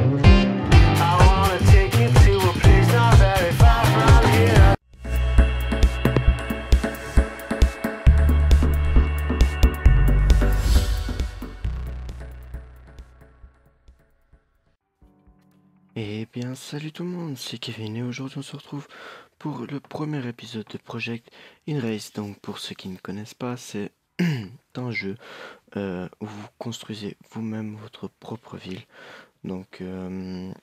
I wanna take you to a place not very far from here. Eh bien, salut tout le monde, c'est Kevin et aujourd'hui on se retrouve pour le premier épisode de Project In Race. Donc, pour ceux qui ne connaissent pas, c'est un jeu où vous construisez vous-même votre propre ville. Donc, vous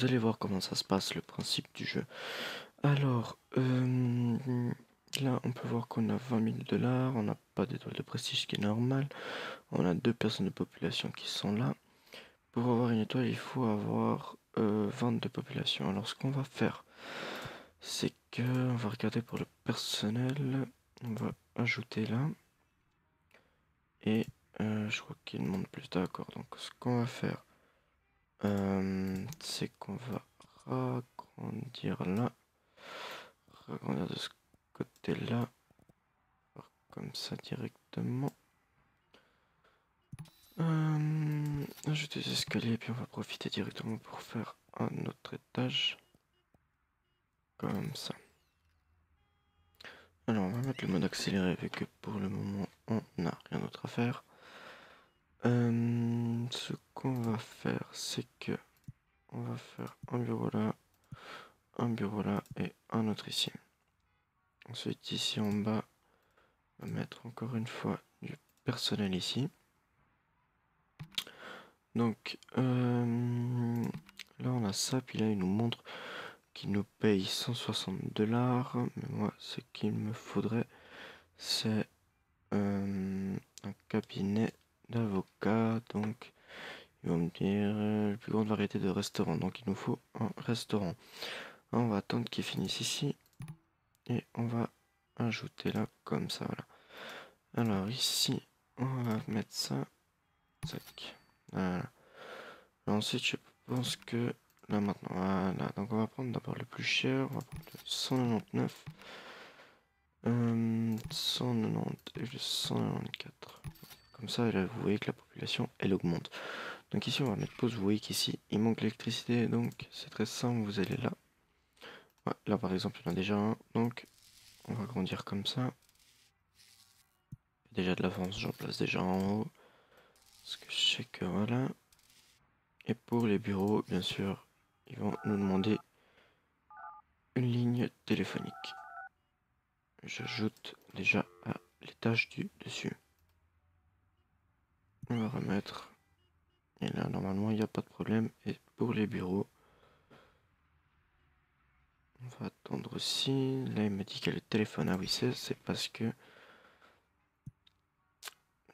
allez voir comment ça se passe, le principe du jeu. Alors, là, on peut voir qu'on a 20 000 $, on n'a pas d'étoile de prestige, ce qui est normal. On a 2 personnes de population qui sont là. Pour avoir une étoile, il faut avoir 20 de population. Alors, ce qu'on va faire, c'est que on va regarder pour le personnel. On va ajouter là. Et je crois qu'il demande plus d'accord. Donc, ce qu'on va faire, c'est qu'on va agrandir là. Agrandir de ce côté-là. Comme ça directement. Ajouter des escaliers et puis on va profiter directement pour faire un autre étage. Comme ça. Alors on va mettre le mode accéléré vu que pour le moment on n'a rien d'autre à faire. Ce qu'on va faire c'est que on va faire un bureau là et un autre ici. Ensuite ici en bas on va mettre encore une fois du personnel ici. Donc là on a ça, puis là il nous montre qu'il nous paye 160 $. Mais moi ce qu'il me faudrait c'est un cabinet d'avocat. Donc ils vont me dire la plus grande variété de restaurants. Donc il nous faut un restaurant. On va attendre qu'il finisse ici. Et on va ajouter là comme ça. Voilà. Alors ici on va mettre ça. Tac. Voilà. Ensuite, je pense que là maintenant, voilà. Donc on va prendre d'abord le plus cher, on va prendre le 199, 190 et le 194. Comme ça, là, vous voyez que la population, elle augmente. Donc ici, on va mettre pause. Vous voyez qu'ici, il manque l'électricité, donc c'est très simple. Vous allez là. Ouais, là, par exemple, il y en a déjà un. Donc, on va grandir comme ça. Déjà de l'avance, j'en place déjà en haut. Parce que je sais que voilà. Et pour les bureaux, bien sûr, ils vont nous demander une ligne téléphonique. J'ajoute déjà à l'étage du dessus. On va remettre. Et là, normalement, il n'y a pas de problème. Et pour les bureaux, on va attendre aussi. Là, il me dit qu'il y a le téléphone. Ah oui, c'est parce que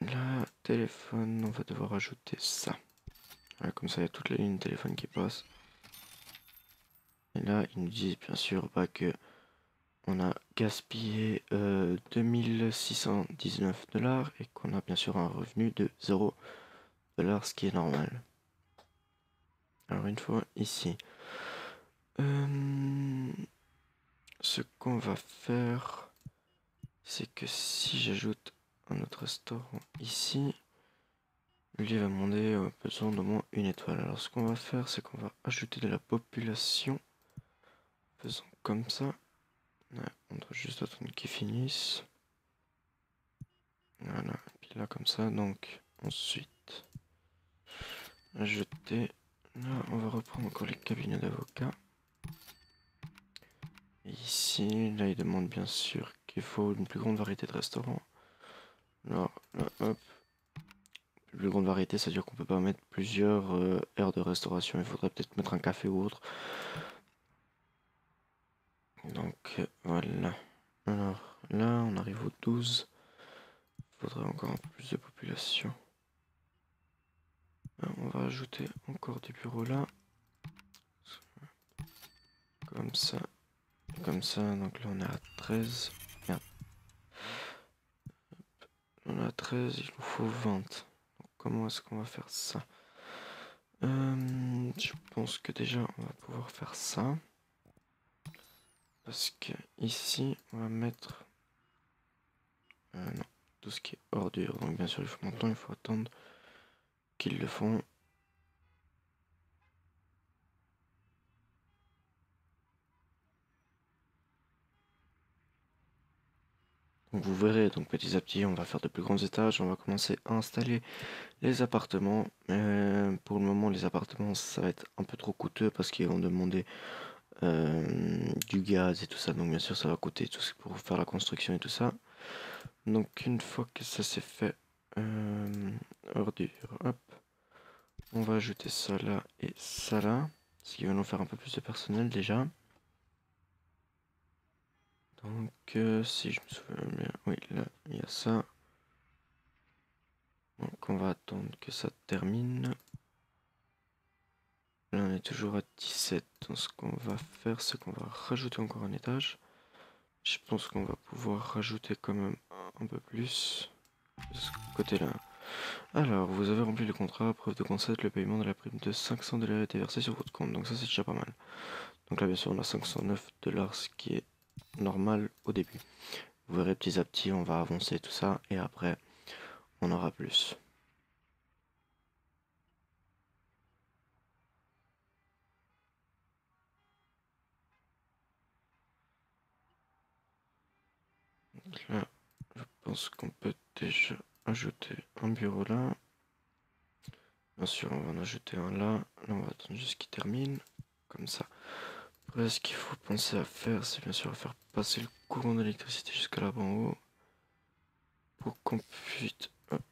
là, téléphone, on va devoir ajouter ça. Voilà, comme ça, il y a toutes les lignes de téléphone qui passent. Et là, ils nous disent bien sûr que on a gaspillé 2619 $ et qu'on a bien sûr un revenu de 0 $, ce qui est normal. Alors une fois ici, ce qu'on va faire, c'est que si j'ajoute un autre restaurant ici, lui va demander besoin d'au moins une étoile. Alors ce qu'on va faire, c'est qu'on va ajouter de la population, faisant comme ça. On doit juste attendre qu'il finisse. Voilà, et puis là comme ça, donc ensuite ajouter. Là, on va reprendre encore les cabinets d'avocats. Ici, là, il demande bien sûr qu'il faut une plus grande variété de restaurants. Alors, là, hop. Une plus grande variété, c'est-à-dire qu'on peut pas mettre plusieurs aires de restauration. Il faudrait peut-être mettre un café ou autre. Donc, voilà. Alors, là, on arrive au 12. Il faudrait encore un peu plus de population. On va ajouter encore des bureaux là. Comme ça. Comme ça. Donc là, on est à 13. Merde. On est à 13, il nous faut 20. Donc, comment est-ce qu'on va faire ça? Je pense que déjà, on va pouvoir faire ça. Parce que ici, on va mettre... non, tout ce qui est ordure. Donc bien sûr, il faut attendre qu'ils le font. Donc vous verrez, donc petit à petit, on va faire de plus grands étages, on va commencer à installer les appartements. Pour le moment, les appartements, ça va être un peu trop coûteux parce qu'ils vont demander du gaz et tout ça. Donc bien sûr, ça va coûter tout ce pour faire la construction et tout ça. Donc une fois que ça c'est fait, ordure, hop, on va ajouter ça là et ça là, ce qui va nous faire un peu plus de personnel déjà. Donc si je me souviens bien, oui là il y a ça. Donc on va attendre que ça termine. Là on est toujours à 17. Donc ce qu'on va faire, c'est qu'on va rajouter encore un étage. Je pense qu'on va pouvoir rajouter quand même un peu plus de ce côté-là. Alors, vous avez rempli le contrat, preuve de concept, le paiement de la prime de 500 $ a été versé sur votre compte. Donc ça, c'est déjà pas mal. Donc là, bien sûr, on a 509 $, ce qui est normal au début. Vous verrez, petit à petit, on va avancer tout ça, et après, on aura plus. Donc là, je pense qu'on peut déjà ajouter un bureau là. Bien sûr, on va en ajouter un là. Là, on va attendre juste qu'il termine. Comme ça. Après, ce qu'il faut penser à faire, c'est bien sûr faire passer le courant d'électricité jusqu'à là-bas en haut. Pour qu'on puisse... Hop.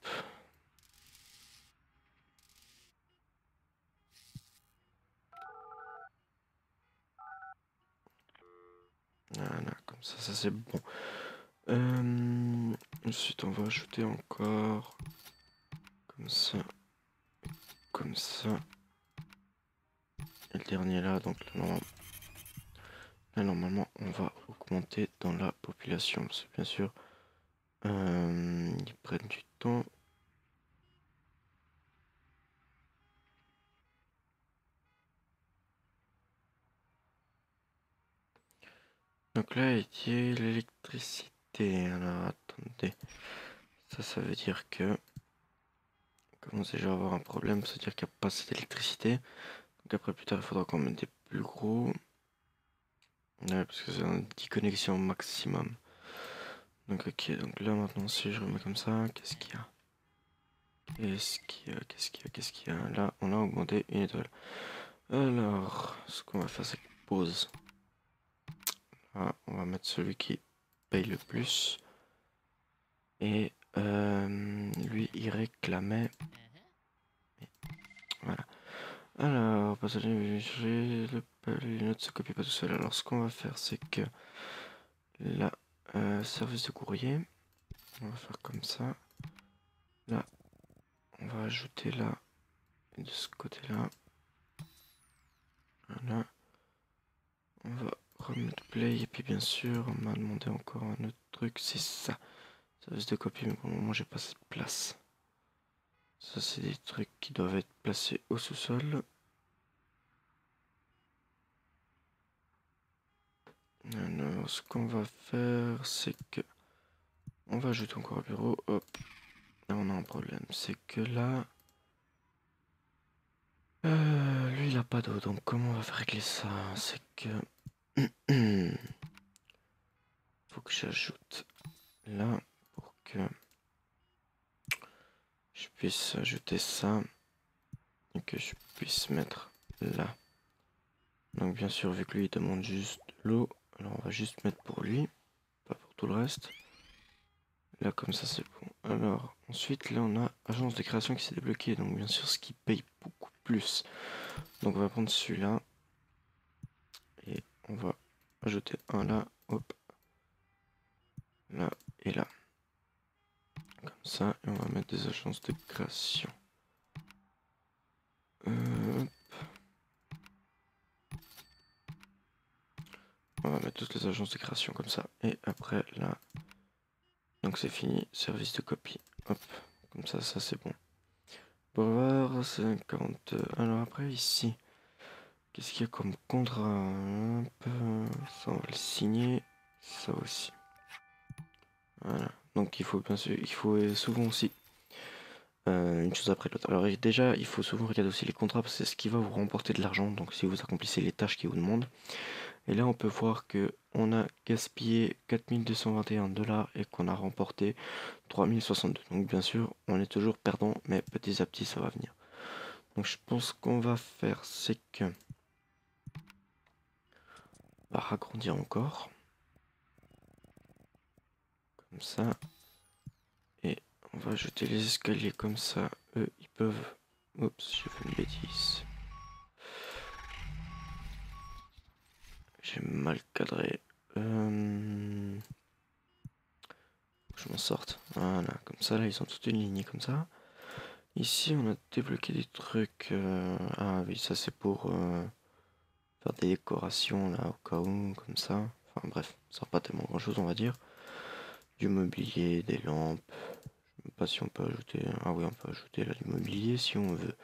Voilà, comme ça c'est bon. Ensuite, on va ajouter encore... Comme ça. Comme ça. Et le dernier là, donc là, normalement, on va augmenter dans la population. Parce que bien sûr, ils prennent du temps. Donc là, il y a l'électricité. Alors, attendez. Ça veut dire que... On commence déjà à avoir un problème, c'est-à-dire qu'il n'y a pas assez d'électricité. Donc après, plus tard, il faudra qu'on mette des plus gros. Ouais, parce que c'est un 10 connexions maximum. Donc ok, donc là maintenant, si je remets comme ça, qu'est-ce qu'il y a? Qu'est-ce qu'il y a? Là, on a augmenté une étoile. Alors, ce qu'on va faire, c'est pause. Là, on va mettre celui qui paye le plus. Et lui, il réclamait. Voilà. Alors, passager, les notes se copient pas tout seul. Alors, ce qu'on va faire, c'est que là, service de courrier, on va faire comme ça. Là, on va ajouter là, et de ce côté-là. Voilà. On va remettre play, et puis bien sûr, on m'a demandé encore un autre truc, c'est ça. Service de copie, mais pour le moment, j'ai pas cette place. Ça, c'est des trucs qui doivent être placés au sous-sol. Alors, ce qu'on va faire, c'est que on va ajouter encore un bureau. Hop. Là, on a un problème. C'est que là, lui, il a pas d'eau. Donc, comment on va faire régler ça? C'est que faut que j'ajoute là pour que je puisse ajouter ça et que je puisse mettre là. Donc, bien sûr, vu que lui, il demande juste l'eau, alors on va juste mettre pour lui, pas pour tout le reste. Là, comme ça, c'est bon. Alors, ensuite, là, on a agence de création qui s'est débloquée. Donc, bien sûr, ce qui paye beaucoup plus. Donc, on va prendre celui-là. Et on va ajouter un là. Hop. Là et là. Comme ça. Et on va mettre des agences de création. Hop. On va mettre toutes les agences de création comme ça. Et après, là. Donc, c'est fini. Service de copie. Hop. Comme ça c'est bon. Boulevard 50. Alors, après, ici. Qu'est-ce qu'il y a comme contrat? Ça, on va le signer. Ça aussi. Voilà. Donc il faut bien sûr, il faut souvent aussi une chose après l'autre. Alors déjà, il faut souvent regarder aussi les contrats parce que c'est ce qui va vous remporter de l'argent. Donc si vous accomplissez les tâches qu'ils vous demandent. Et là, on peut voir que on a gaspillé 4221 $ et qu'on a remporté 3062. Donc bien sûr, on est toujours perdant, mais petit à petit, ça va venir. Donc je pense qu'on va faire, c'est que on va agrandir encore. Comme ça. Et on va jeter les escaliers comme ça. Eux, ils peuvent... Oups, j'ai fait une bêtise. J'ai mal cadré. Je m'en sorte. Voilà, comme ça, là, ils sont toute une ligne comme ça. Ici, on a débloqué des trucs. Ah oui, ça c'est pour faire des décorations, là, au cas où, comme ça. Enfin bref, ça sert pas tellement grand-chose, on va dire. Du mobilier, des lampes. Je sais pas si on peut ajouter... Ah oui, on peut ajouter là du mobilier si on veut.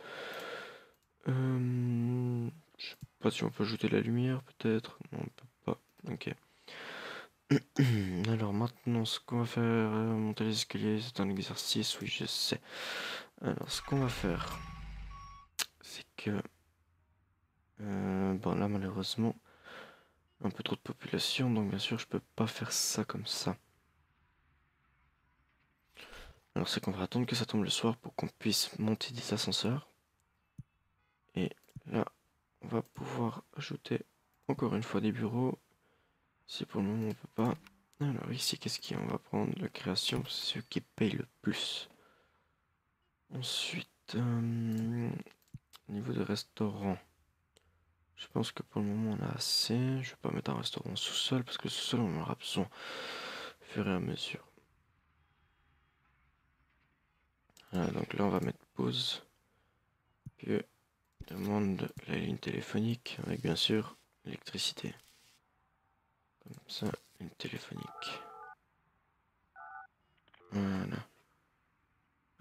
Je sais pas si on peut ajouter de la lumière, peut-être. Non, on peut pas. Ok. Alors maintenant, ce qu'on va faire, monter les escaliers, c'est un exercice, oui, je sais. Alors, ce qu'on va faire, c'est que... bon, là, malheureusement, un peu trop de population, donc bien sûr, je peux pas faire ça comme ça. Alors, c'est qu'on va attendre que ça tombe le soir pour qu'on puisse monter des ascenseurs. Et là, on va pouvoir ajouter encore une fois des bureaux. Si pour le moment, on peut pas... Alors ici, qu'est-ce qu'il y a? On va prendre la création, c'est ce qui paye le plus. Ensuite, au niveau des restaurants, je pense que pour le moment on a assez. Je vais pas mettre un restaurant en sous-sol parce que le sous-sol on en aura besoin au fur et à mesure. Voilà, donc là on va mettre pause. Puis demande la ligne téléphonique avec bien sûr l'électricité. Comme ça, ligne téléphonique. Voilà.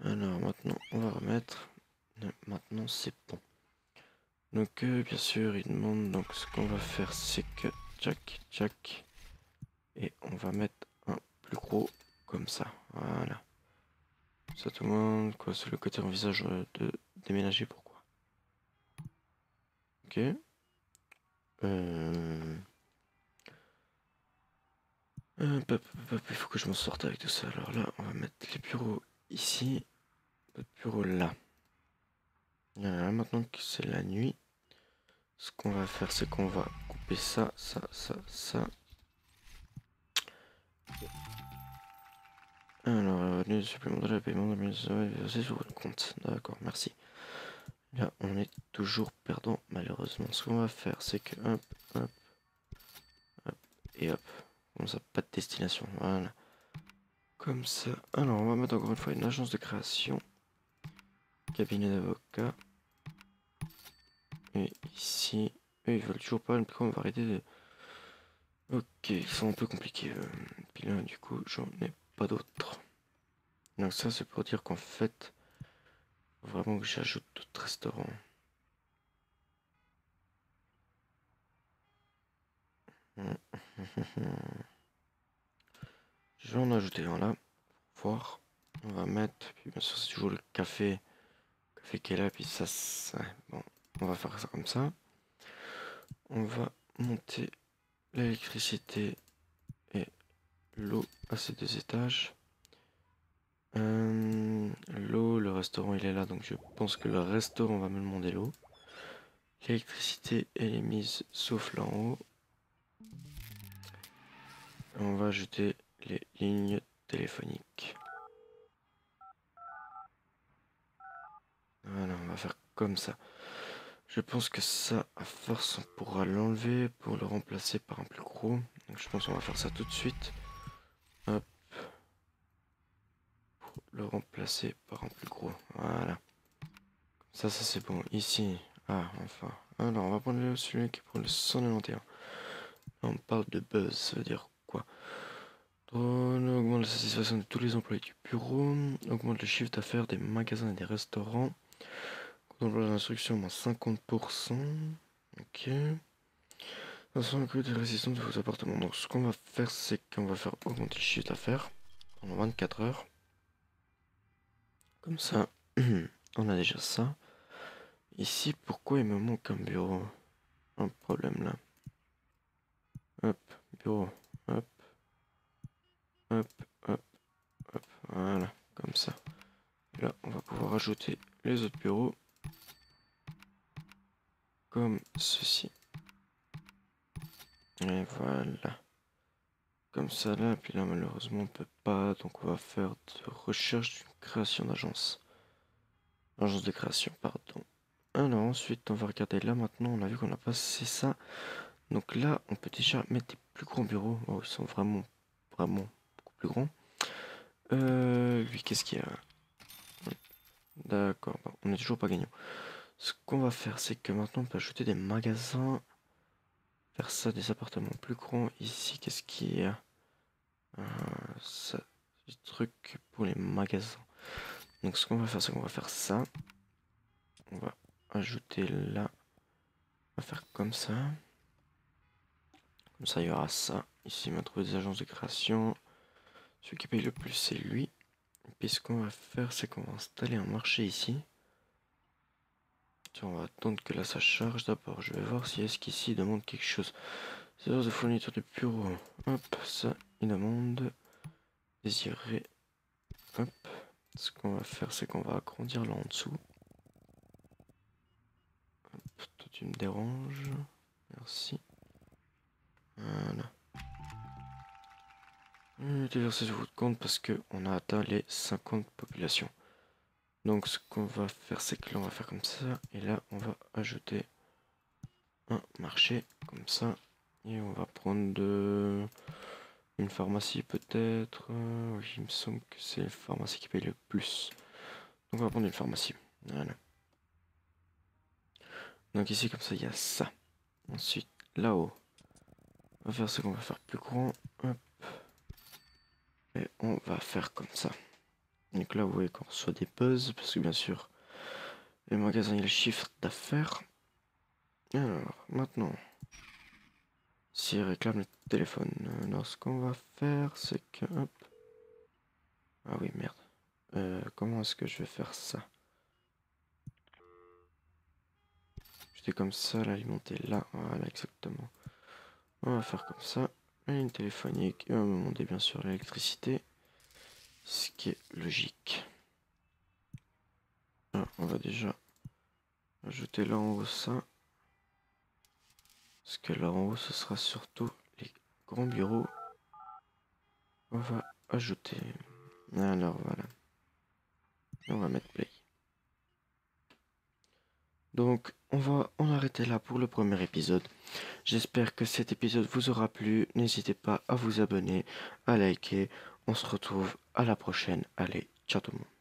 Alors maintenant on va remettre. Maintenant c'est bon. Donc bien sûr il demande, donc ce qu'on va faire c'est que jack et on va mettre un plus gros comme ça, voilà. Ça tout le monde, quoi, c'est le côté envisage de déménager, pourquoi? Ok. Il faut que je m'en sorte avec tout ça. Alors là on va mettre les bureaux ici, le bureau là. Voilà, maintenant que c'est la nuit, ce qu'on va faire c'est qu'on va couper ça. Alors, revenu supplémentaire, le paiement de versé sur votre compte. D'accord, merci. Là, on est toujours perdant, malheureusement. Ce qu'on va faire, c'est que hop, hop, hop, et hop. Comme ça, pas de destination. Voilà. Comme ça. Alors, on va mettre encore une fois une agence de création. Cabinet d'avocat. Et ici, eux, ils veulent toujours pas. Du coup, on va arrêter de... Ok, ils sont un peu compliqués. Puis là, du coup, j'en ai pas d'autres. Donc ça, c'est pour dire qu'en fait, vraiment que j'ajoute d'autres restaurants. Je vais en ajouter un là. Voir. On va mettre. Puis bien sûr, c'est toujours le café. Café qui est là. Puis ça. Bon, on va faire ça comme ça. On va monter l'électricité et l'eau à ces deux étages. L'eau, le restaurant il est là. Donc je pense que le restaurant va me demander l'eau. L'électricité elle est mise sauf là en haut. On va ajouter les lignes téléphoniques. Voilà, on va faire comme ça. Je pense que ça, à force, on pourra l'enlever pour le remplacer par un plus gros. Donc je pense qu'on va faire ça tout de suite. Hop. Pour le remplacer par un plus gros. Voilà. Ça c'est bon. Ici. Ah, enfin. Alors, on va prendre celui qui est pour le 191. Là, on parle de buzz. Ça veut dire quoi? On augmente la satisfaction de tous les employés du bureau. Augmente le chiffre d'affaires des magasins et des restaurants. Contrôle l'instruction moins 50%. Ok. Façon inclus des résistances de vos appartements. Donc ce qu'on va faire, c'est qu'on va faire augmenter le chiffre d'affaires pendant 24 heures. Comme ça, on a déjà ça. Ici, pourquoi il me manque un bureau? Un problème là. Hop, bureau. Hop, hop, hop, hop. Voilà, comme ça. Et là, on va pouvoir ajouter les autres bureaux. Comme ceci. Et voilà. Comme ça là, puis là malheureusement on peut pas, donc on va faire de recherche d'une création d'agence. Agence de création, pardon. Alors ensuite on va regarder là maintenant, on a vu qu'on a passé ça. Donc là on peut déjà mettre des plus grands bureaux. Oh, ils sont vraiment beaucoup plus grands. Lui qu'est-ce qu'il y a? D'accord, bon, on n'est toujours pas gagnant. Ce qu'on va faire c'est que maintenant on peut ajouter des magasins. Faire ça, des appartements plus grands. Ici qu'est-ce qu'il y a? Ça, des trucs pour les magasins. Donc ce qu'on va faire, c'est qu'on va faire ça. On va ajouter là. On va faire comme ça. Comme ça, il y aura ça. Ici, on va trouver des agences de création. Celui qui paye le plus, c'est lui. Et puis ce qu'on va faire, c'est qu'on va installer un marché ici. Tiens, on va attendre que là ça charge d'abord. Je vais voir si est-ce qu'ici il demande quelque chose. Service de fourniture de bureau. Hop, ça, il demande. Désiré. Hop. Ce qu'on va faire, c'est qu'on va agrandir là en dessous. Hop, toi tu me déranges. Merci. Voilà. Déverser sur votre compte parce qu'on a atteint les 50 populations. Donc ce qu'on va faire, c'est que là on va faire comme ça. Et là on va ajouter un marché comme ça. Et on va prendre une pharmacie peut-être. Oui, il me semble que c'est la pharmacie qui paye le plus. Donc on va prendre une pharmacie. Voilà. Donc ici comme ça il y a ça. Ensuite là-haut. On va faire ce qu'on va faire plus grand. Hop. Et on va faire comme ça. Donc là vous voyez qu'on reçoit des buzz. Parce que bien sûr le magasin il a le chiffre d'affaires. Alors maintenant. S'il réclame le téléphone. Alors ce qu'on va faire c'est que. Hop. Ah oui merde. Comment est-ce que je vais faire ça? J'étais comme ça, l'alimenter là. Voilà exactement. On va faire comme ça. La ligne téléphonique. Et on va me demander bien sûr l'électricité. Ce qui est logique. Ah, on va déjà ajouter là en haut ça. Parce que là en haut ce sera surtout les grands bureaux. On va ajouter. Alors voilà. Et on va mettre play. Donc on va en arrêter là pour le premier épisode. J'espère que cet épisode vous aura plu. N'hésitez pas à vous abonner, à liker. On se retrouve à la prochaine. Allez, ciao tout le monde.